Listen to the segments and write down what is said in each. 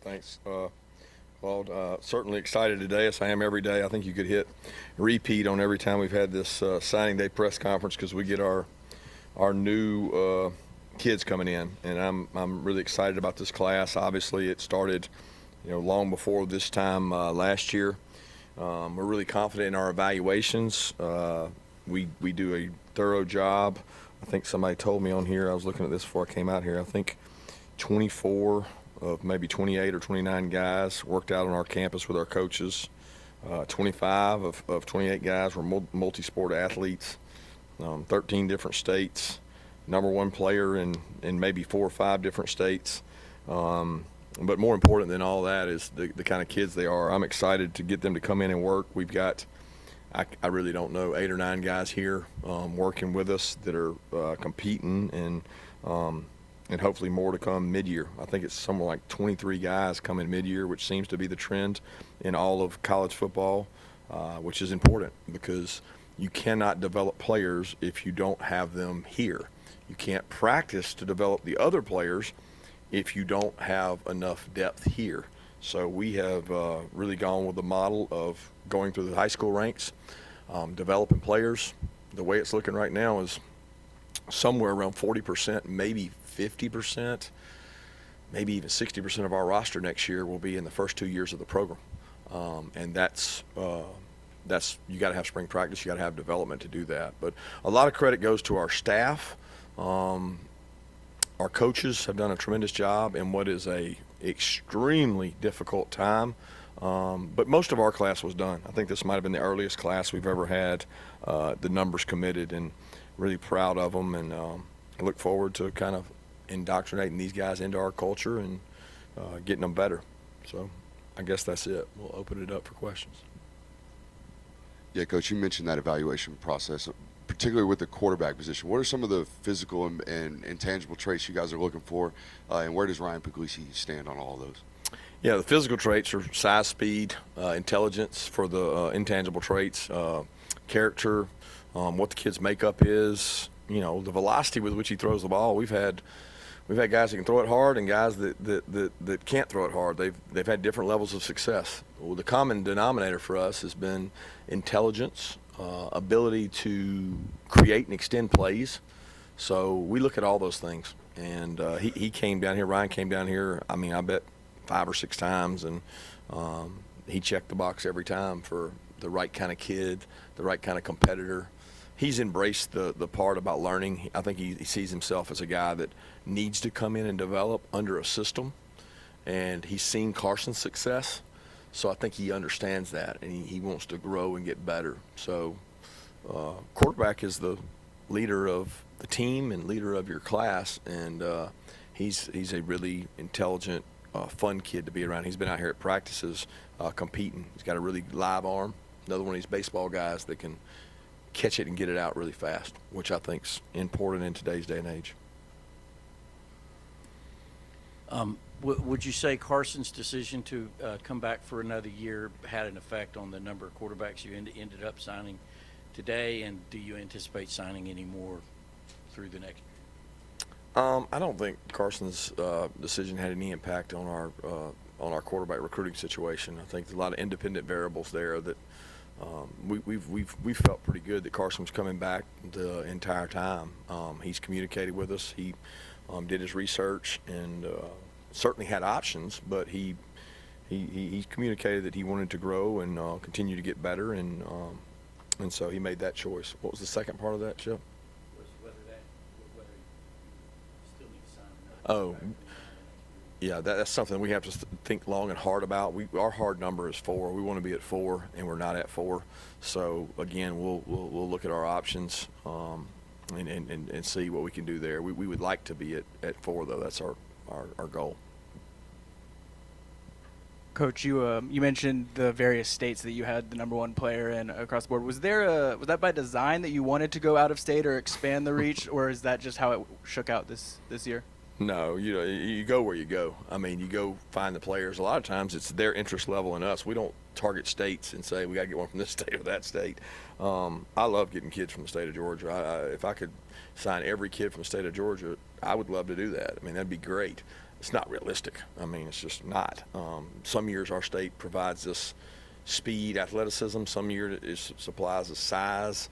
Thanks. Certainly excited today, as I am every day. I think you could hit repeat on every time we've had this signing day press conference because we get our new kids coming in, and I'm really excited about this class. Obviously, it started, long before this time last year. We're really confident in our evaluations. We do a thorough job. I think somebody told me on here, I was looking at this before I came out here, I think 24 of maybe 28 or 29 guys worked out on our campus with our coaches. 25 of 28 guys were multi-sport athletes, 13 different states, number one player in maybe 4 or 5 different states. But more important than all that is the kind of kids they are. I'm excited to get them to come in and work. We've got, I really don't know, 8 or 9 guys here working with us that are competing, and hopefully more to come mid-year. I think it's somewhere like 23 guys coming mid-year, which seems to be the trend in all of college football, which is important because you cannot develop players if you don't have them here. You can't practice to develop the other players if you don't have enough depth here. So we have really gone with the model of going through the high school ranks, developing players. The way it's looking right now is somewhere around 40%, maybe 50%, maybe even 60% of our roster next year will be in the first 2 years of the program. And that's you got to have spring practice, you got to have development to do that. But a lot of credit goes to our staff. Our coaches have done a tremendous job in what is a extremely difficult time. But most of our class was done. I think this might have been the earliest class we've ever had, the numbers committed, and really proud of them. And I look forward to kind of indoctrinating these guys into our culture and getting them better. So I guess that's it. We'll open it up for questions. Yeah, Coach, you mentioned that evaluation process, particularly with the quarterback position. What are some of the physical and intangible traits you guys are looking for, and where does Ryan Puglisi stand on all of those? Yeah, the physical traits are size, speed, intelligence for the intangible traits, character, what the kid's makeup is, the velocity with which he throws the ball. We've had guys that can throw it hard and guys that can't throw it hard. They've had different levels of success. Well, the common denominator for us has been intelligence, ability to create and extend plays. So we look at all those things. And he came down here, Ryan came down here, I bet 5 or 6 times, and he checked the box every time for the right kind of kid, the right kind of competitor. He's embraced the part about learning. I think he sees himself as a guy that needs to come in and develop under a system, and he's seen Carson's success. So I think he understands that, and he wants to grow and get better. So quarterback is the leader of the team and leader of your class, and he's a really intelligent, fun kid to be around. He's been out here at practices competing. He's got a really live arm. Another one of these baseball guys that can catch it and get it out really fast, which I think's important in today's day and age. Would you say Carson's decision to come back for another year had an effect on the number of quarterbacks you ended up signing today, and do you anticipate signing any more through the next year? I don't think Carson's decision had any impact on our quarterback recruiting situation. I think there's a lot of independent variables there that we felt pretty good that Carson was coming back the entire time. He's communicated with us. He did his research and certainly had options, but he communicated that he wanted to grow and continue to get better, and so he made that choice. What was the second part of that, Chip? Whether you still need to sign another quarterback. Yeah, that's something we have to think long and hard about. Our hard number is 4. We want to be at 4, and we're not at 4. So again, we'll look at our options and see what we can do there. We would like to be at 4, though. That's our goal. Coach, you mentioned the various states that you had the number one player in across the board. Was that by design that you wanted to go out of state or expand the reach, or is that just how it shook out this year? No, you go where you go. You go find the players. A lot of times it's their interest level in us. We don't target states and say we got to get one from this state or that state. I love getting kids from the state of Georgia. If I could sign every kid from the state of Georgia, I would love to do that. That'd be great. it's not realistic. I mean, it's just not. Some years our state provides this speed, athleticism. Some years it supplies us size,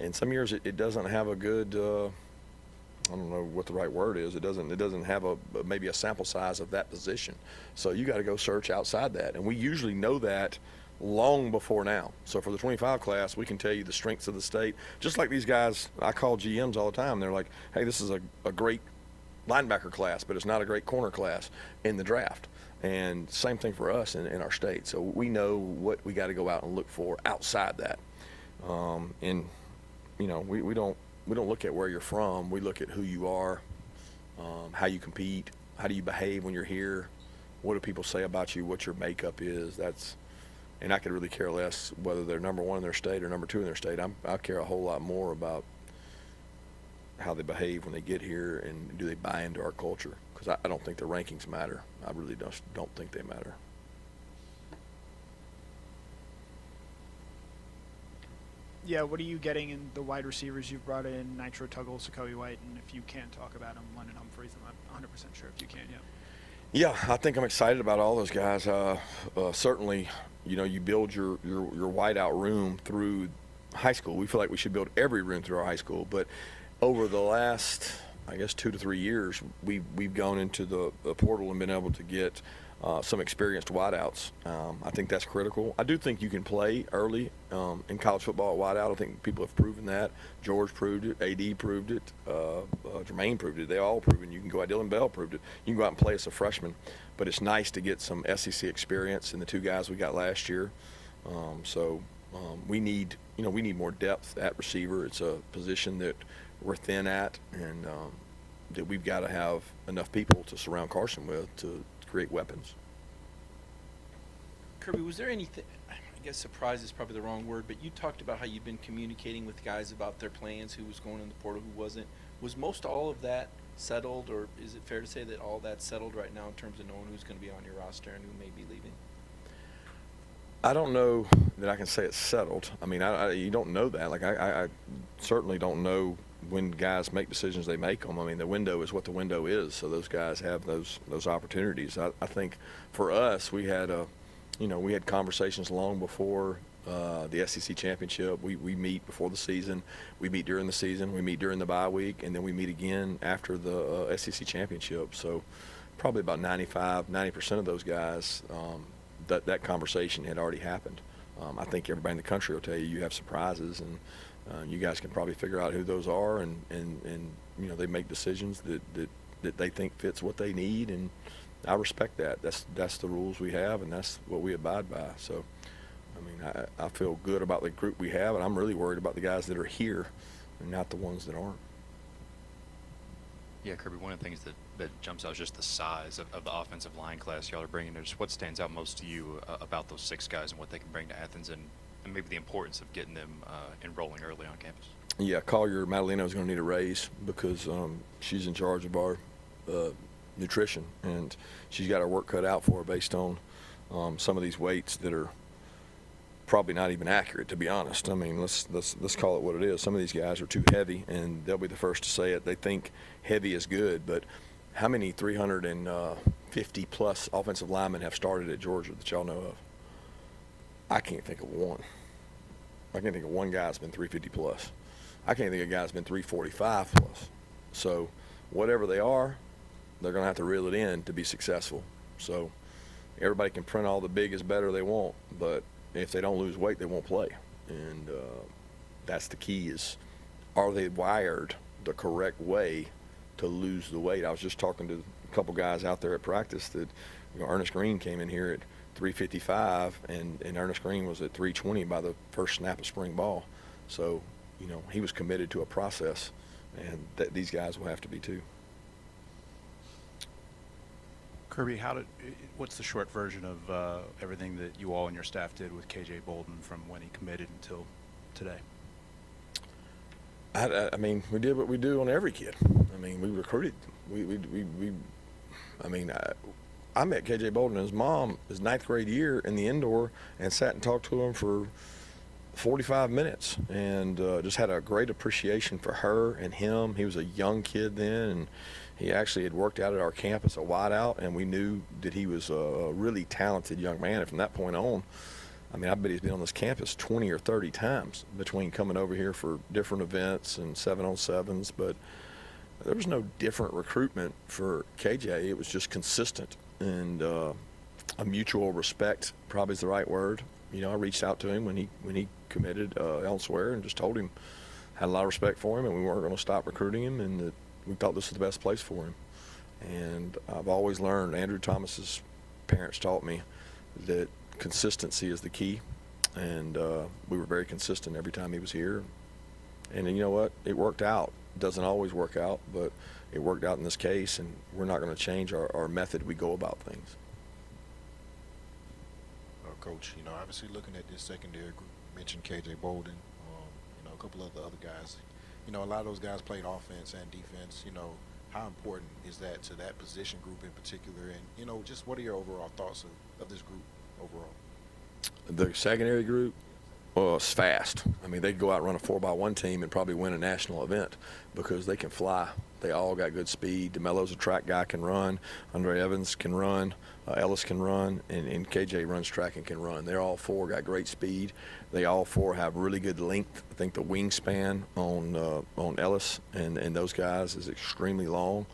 and some years it doesn't have a good. I don't know what the right word is. It doesn't have maybe a sample size of that position. So you got to go search outside that, and we usually know that long before now. So for the 25 class, we can tell you the strengths of the state. Just like these guys, I call GMs all the time. They're like, hey, this is a great linebacker class, but it's not a great corner class in the draft. And same thing for us in our state. So we know what we got to go out and look for outside that. And you know, we don't look at where you're from. We look at who you are, how you compete, how do you behave when you're here, what do people say about you, what your makeup is. And I could really care less whether they're number one in their state or number two in their state. I care a whole lot more about how they behave when they get here and do they buy into our culture, because I don't think the rankings matter. I really don't think they matter. Yeah, what are you getting in the wide receivers you've brought in? Nitro Tuggle, Sakoe White, and if you can talk about them, London Humphreys. I'm not 100% sure if you can. Yeah, I think I'm excited about all those guys. Certainly, you know, you build your wideout room through high school. We feel like we should build every room through our high school, but over the last, I guess, 2 to 3 years, we've gone into the portal and been able to get some experienced wideouts. I think that's critical. I do think you can play early in college football at wideout. I think people have proven that. George proved it. AD proved it. Jermaine proved it. They all proven you can go out. Dylan Bell proved it. You can go out and play as a freshman. But it's nice to get some SEC experience in the 2 guys we got last year. We need more depth at receiver. It's a position that we're thin at, and that we've got to have enough people to surround Carson with to create weapons. Kirby, was there anything, I guess surprise is probably the wrong word, but you talked about how you've been communicating with guys about their plans, who was going in the portal, who wasn't. Was most all of that settled, or is it fair to say that all that's settled right now in terms of knowing who's going to be on your roster and who may be leaving? I don't know that I can say it's settled. I mean, you don't know that. Like, I certainly don't know when guys make decisions, they make them. I mean, the window is what the window is, so those guys have those opportunities. I think for us, we had conversations long before the SEC championship. We meet before the season, we meet during the season, we meet during the bye week, and then we meet again after the SEC championship. So probably about 90% of those guys, that conversation had already happened. I think everybody in the country will tell you have surprises, and you guys can probably figure out who those are, and you know, they make decisions that they think fits what they need, and I respect that. That's the rules we have, and that's what we abide by. So, I mean, I feel good about the group we have, and I'm really worried about the guys that are here and not the ones that aren't. Yeah, Kirby, one of the things that jumps out is just the size of the offensive line class y'all are bringing. Just what stands out most to you about those 6 guys and what they can bring to Athens, and maybe the importance of getting them enrolling early on campus? Yeah, Collier Madaleno is going to need a raise because she's in charge of our nutrition, and she's got her work cut out for her based on some of these weights that are probably not even accurate, to be honest. I mean, let's call it what it is. Some of these guys are too heavy, and they'll be the first to say it. They think heavy is good, but how many 350-plus offensive linemen have started at Georgia that y'all know of? I can't think of one. I can't think of one guy that's been 350-plus. I can't think of a guy that's been 345-plus. So whatever they are, they're going to have to reel it in to be successful. So everybody can print all the big is better they want, but if they don't lose weight, they won't play. And that's the key, is are they wired the correct way to lose the weight? I was just talking to a couple guys out there at practice that, you know, Ernest Green came in here at 355, and Ernest Green was at 320 by the first snap of spring ball. So, you know, he was committed to a process, and these guys will have to be too. Kirby, what's the short version of everything that you all and your staff did with KJ Bolden from when he committed until today? I mean, we did what we do on every kid. I mean, we recruited. I met KJ Bolden and his mom his 9th grade year in the indoor and sat and talked to him for 45 minutes, and just had a great appreciation for her and him. He was a young kid then, and he actually had worked out at our camp as a wideout, and we knew that he was a really talented young man. And from that point on, I mean, I bet he's been on this campus 20 or 30 times between coming over here for different events and 7-on-7s, but there was no different recruitment for KJ. It was just consistent, and a mutual respect probably is the right word. You know, I reached out to him when he committed elsewhere and just told him had a lot of respect for him, and we weren't going to stop recruiting him, and that we thought this was the best place for him. And I've always learned, Andrew Thomas's parents taught me that consistency is the key, and we were very consistent every time he was here. And you know what? It worked out. It doesn't always work out, but it worked out in this case, and we're not going to change our method we go about things. Coach, you know, obviously looking at this secondary group, you mentioned KJ Bolden, you know, a couple of the other guys. You know, a lot of those guys played offense and defense. You know, how important is that to that position group in particular? And, you know, just what are your overall thoughts of this group overall? The secondary group, well, it's fast. I mean, they could go out and run a 4x1 team and probably win a national event because they can fly. They all got good speed. DeMelo's a track guy, can run. Andre Evans can run. Ellis can run, and KJ runs track and can run. They're all four got great speed. They all four have really good length. I think the wingspan on Ellis and those guys is extremely long.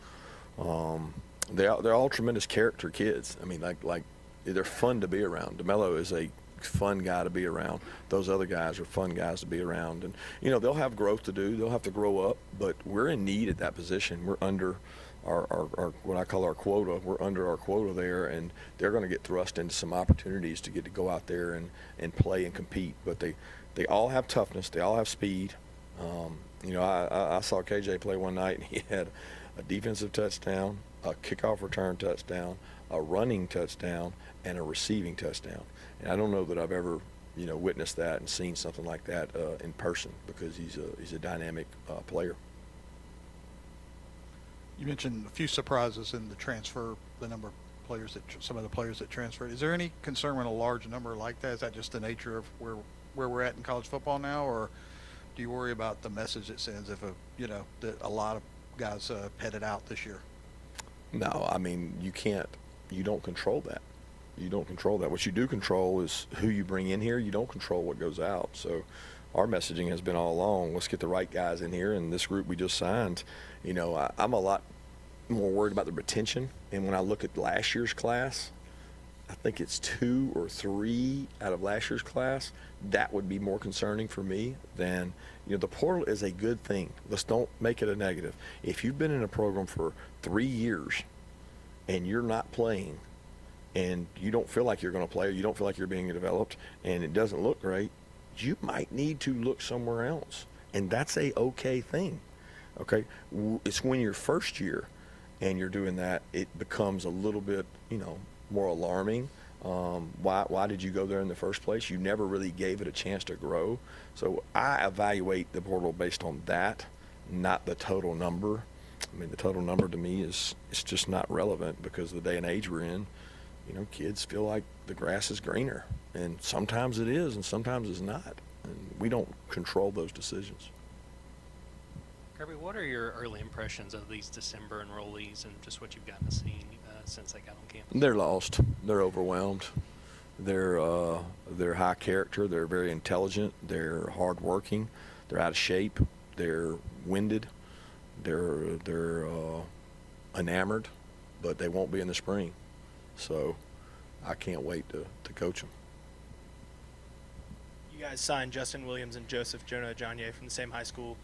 They're all tremendous character kids. I mean, like they're fun to be around. DeMelo is a fun guy to be around. Those other guys are fun guys to be around, and you know they'll have growth to do. They'll have to grow up, but we're in need at that position. We're under our what I call our quota. We're under our quota there, and they're going to get thrust into some opportunities to get to go out there and play and compete. But they all have toughness. They all have speed. You know, I saw KJ play one night, and he had a defensive touchdown, a kickoff return touchdown, a running touchdown, and a receiving touchdown. And I don't know that I've ever, you know, witnessed that and seen something like that in person, because he's a dynamic player. You mentioned a few surprises in the transfer, the number of players some of the players that transferred. Is there any concern with a large number like that? Is that just the nature of where we're at in college football now, or do you worry about the message it sends if that a lot of guys headed out this year? No, I mean you don't control that. You don't control that. What you do control is who you bring in here. You don't control what goes out. So our messaging has been all along, let's get the right guys in here. And this group we just signed, you know, I'm a lot more worried about the retention. And when I look at last year's class, I think it's 2 or 3 out of last year's class. That would be more concerning for me than, you know, the portal is a good thing. Let's don't make it a negative. If you've been in a program for 3 years and you're not playing, and you don't feel like you're going to play, or you don't feel like you're being developed, and it doesn't look great, you might need to look somewhere else. And that's a okay thing, okay? It's when you're first year and you're doing that, it becomes a little bit, you know, more alarming. Why did you go there in the first place? You never really gave it a chance to grow. So I evaluate the portal based on that, not the total number. I mean, the total number to me it's just not relevant, because of the day and age we're in. You know, kids feel like the grass is greener, and sometimes it is and sometimes it's not, and we don't control those decisions. Kirby, what are your early impressions of these December enrollees and just what you've gotten to see since they got on campus? They're lost. They're overwhelmed. They're high character. They're very intelligent. They're hardworking. They're out of shape. They're winded. They're enamored, but they won't be in the spring. So I can't wait to coach them. You guys signed Justin Williams and Jonah from the same high school.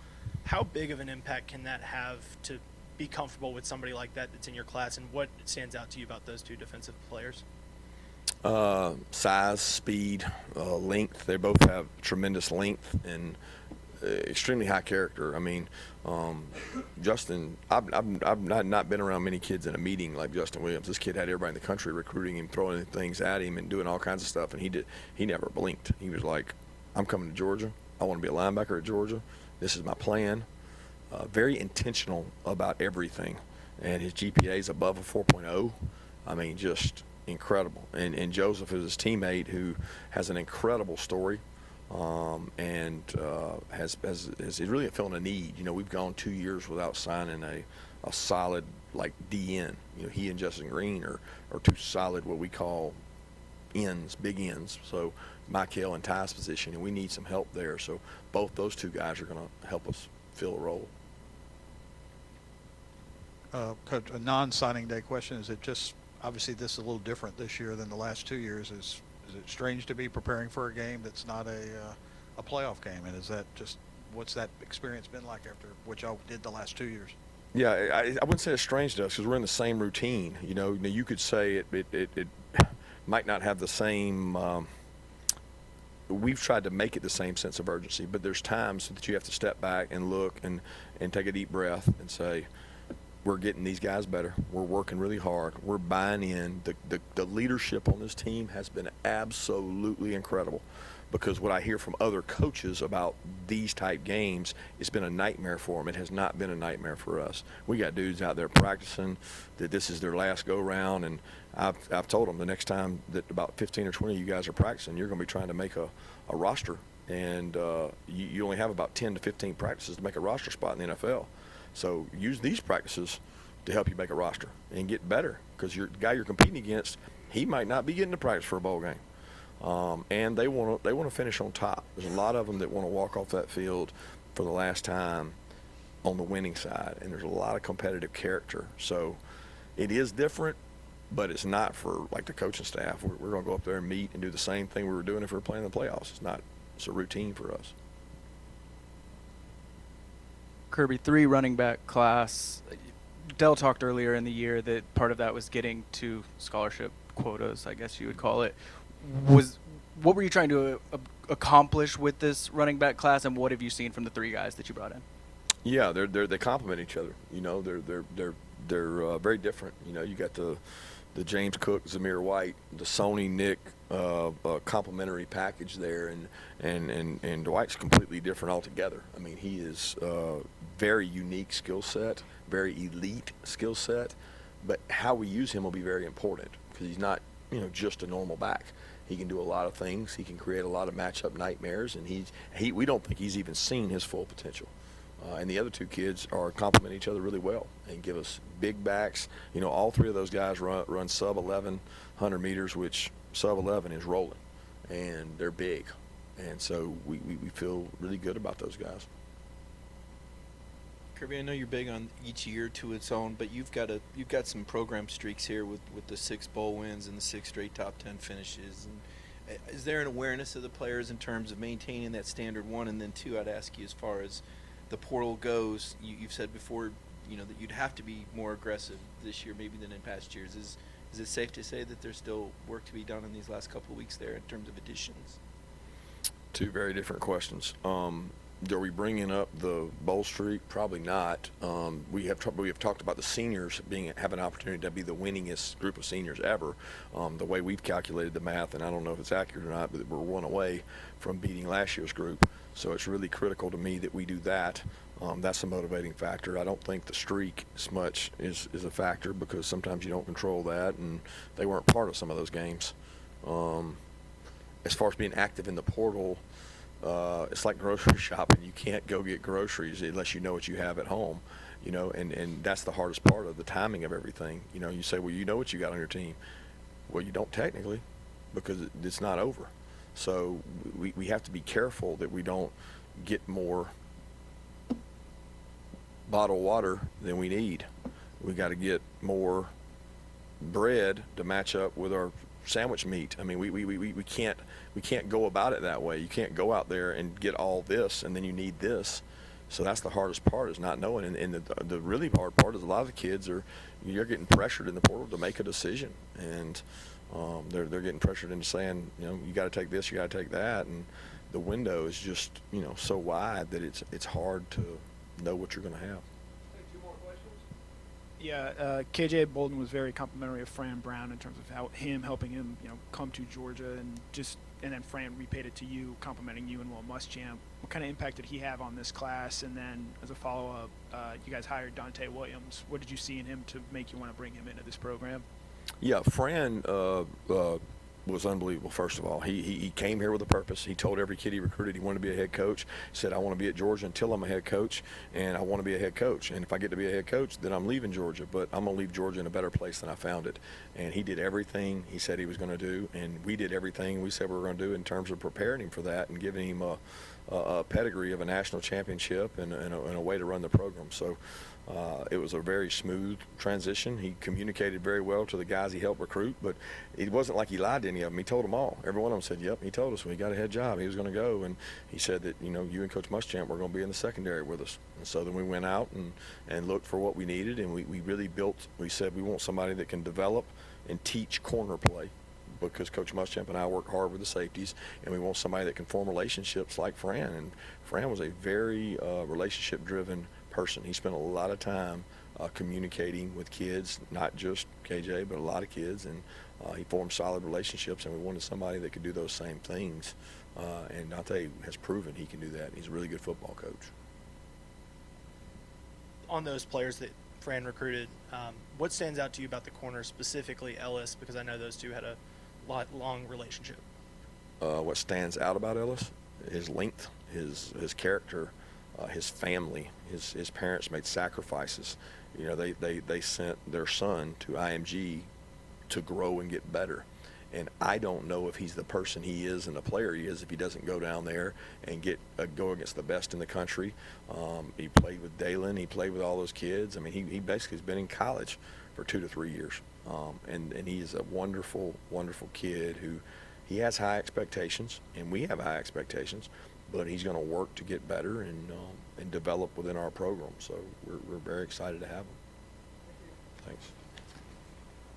How big of an impact can that have to be comfortable with somebody like that that's in your class, and what stands out to you about those two defensive players? Size, speed, length. They both have tremendous length and extremely high character. I mean, Justin, I've not been around many kids in a meeting like Justin Williams. This kid had everybody in the country recruiting him, throwing things at him, and doing all kinds of stuff, and he never blinked. He was like, I'm coming to Georgia. I want to be a linebacker at Georgia. This is my plan. Very intentional about everything, and his GPA is above a 4.0. I mean, just incredible. And Joseph is his teammate, who has an incredible story. and has really feeling a need. You know, we've gone 2 years without signing a solid like DN. You know, he and Justin Green are two solid what we call ends, big ends. So Michael and Ty's position, and we need some help there. So both those two guys are going to help us fill a role. Coach, a non-signing day question. Is it just, obviously this is a little different this year than the last 2 years. Is it strange to be preparing for a game that's not a playoff game? And is that just, what's that experience been like after what y'all did the last 2 years? Yeah, I wouldn't say it's strange to us because we're in the same routine. You know, you could say it might not have the same we've tried to make it the same sense of urgency, but there's times that you have to step back and look and take a deep breath and say, we're getting these guys better. We're working really hard. We're buying in. The leadership on this team has been absolutely incredible, because what I hear from other coaches about these type games, it's been a nightmare for them. It has not been a nightmare for us. We got dudes out there practicing that this is their last go-round, and I've told them the next time that about 15 or 20 of you guys are practicing, you're going to be trying to make a roster, and you only have about 10 to 15 practices to make a roster spot in the NFL. So use these practices to help you make a roster and get better, because the guy you're competing against, he might not be getting to practice for a bowl game. And they want to finish on top. There's a lot of them that want to walk off that field for the last time on the winning side, and there's a lot of competitive character. So it is different, but it's not for like the coaching staff. We're going to go up there and meet and do the same thing we were doing if we were playing in the playoffs. It's a routine for us. Kirby, 3 running back class. Dell talked earlier in the year that part of that was getting to scholarship quotas, I guess you would call it. What were you trying to accomplish with this running back class, and what have you seen from the 3 guys that you brought in? Yeah, they complement each other. You know, they're very different. You know, you got the James Cook, Zamir White, the Sony Nick complementary package there, and Dwight's completely different altogether. I mean, he is very unique skill set, very elite skill set, but how we use him will be very important, because he's not, you know, just a normal back. He can do a lot of things. He can create a lot of matchup nightmares, and we don't think he's even seen his full potential. And the other 2 kids are complement each other really well and give us big backs. You know, all 3 of those guys run sub 1,100 meters, which sub 11 is rolling, and they're big. And so we feel really good about those guys. Kirby, I know you're big on each year to its own, but you've got some program streaks here with the 6 bowl wins and the 6 straight top 10 finishes. And is there an awareness of the players in terms of maintaining that standard, 1, and then 2? I'd ask you, as far as the portal goes, you've said before, you know, that you'd have to be more aggressive this year maybe than in past years. Is it safe to say that there's still work to be done in these last couple of weeks there in terms of additions? 2 very different questions. Are we bringing up the bowl streak? Probably not. We have talked about the seniors have an opportunity to be the winningest group of seniors ever. The way we've calculated the math, and I don't know if it's accurate or not, but we're 1 away from beating last year's group. So it's really critical to me that we do that. That's a motivating factor. I don't think the streak as much is a factor, because sometimes you don't control that, and they weren't part of some of those games. As far as being active in the portal, it's like grocery shopping. You can't go get groceries unless you know what you have at home, you know, and that's the hardest part of the timing of everything. You know, you say, well, you know what you got on your team. Well, you don't technically, because it's not over. So we have to be careful that we don't get more bottled water than we need. We got to get more bread to match up with our sandwich meat. I mean, we can't go about it that way. You can't go out there and get all this and then you need this. So that's the hardest part, is not knowing. And the really hard part is a lot of the kids you're getting pressured in the portal to make a decision, and they're getting pressured into saying, you know, you got to take this, you got to take that, and the window is just, you know, so wide that it's hard to know what you're going to have. Yeah, KJ Bolden was very complimentary of Fran Brown in terms of helping him, you know, come to Georgia, and then Fran repaid it to you, complimenting you and Will Muschamp. What kind of impact did he have on this class? And then as a follow-up, you guys hired Dante Williams. What did you see in him to make you want to bring him into this program? Yeah, Fran was unbelievable. First of all, he came here with a purpose. He told every kid he recruited he wanted to be a head coach. He said, I want to be at Georgia until I'm a head coach, and I want to be a head coach. And if I get to be a head coach, then I'm leaving Georgia, but I'm going to leave Georgia in a better place than I found it. And he did everything he said he was going to do, and we did everything we said we were going to do in terms of preparing him for that and giving him a pedigree of a national championship and a way to run the program. So it was a very smooth transition. He communicated very well to the guys he helped recruit, but it wasn't like he lied to any of them. He told them all. Every one of them said, yep, he told us when he got a head job he was going to go, and he said that, you and Coach Muschamp were going to be in the secondary with us. And so then we went out and looked for what we needed, and we really we said we want somebody that can develop and teach corner play, because Coach Muschamp and I work hard with the safeties, and we want somebody that can form relationships like Fran. And Fran was a very relationship-driven person. He spent a lot of time communicating with kids, not just KJ, but a lot of kids, and he formed solid relationships, and we wanted somebody that could do those same things. And Dante has proven he can do that. He's a really good football coach. On those players that Fran recruited, what stands out to you about the corner, specifically Ellis, because I know those two had a long relationship? What stands out about Ellis? His length, his character, his family. His parents made sacrifices. They sent their son to IMG to grow and get better. And I don't know if he's the person he is and the player he is if he doesn't go down there and go against the best in the country. He played with Dalen. He played with all those kids. I mean, he basically has been in college for 2 to 3 years. And he is a wonderful, wonderful kid who he has high expectations, and we have high expectations, but he's going to work to get better and develop within our program. So we're very excited to have him. Thanks.